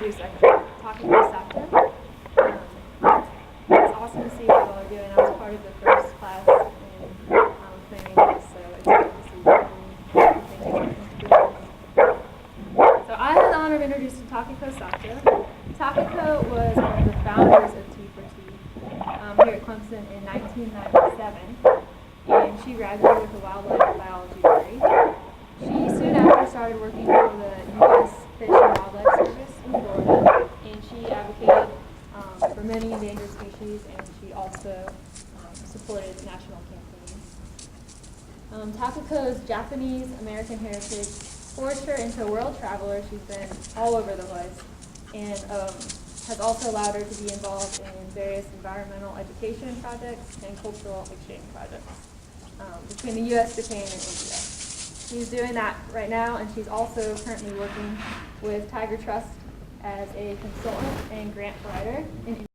introduce Takako Sato. It's awesome to see what y'all are doing. I was part of the first class in planning this, so it's great to see everything So I had the honor of introducing Takako Sato. Takako was one of the founders of T4T here at Clemson in 1997, and she graduated with a wildlife biology degree. She soon after started working for the U.S. Fish and Wildlife Service in Florida, and she advocated for many endangered species, and she also supported national campaigns. Takako's Japanese American heritage forced her into a world traveler. She's been all over the place, and has also allowed her to be involved in various environmental education projects and cultural exchange projects between the U.S., Japan, and India. She's doing that right now, and she's also currently working with Tiger Trust as a consultant and grant writer in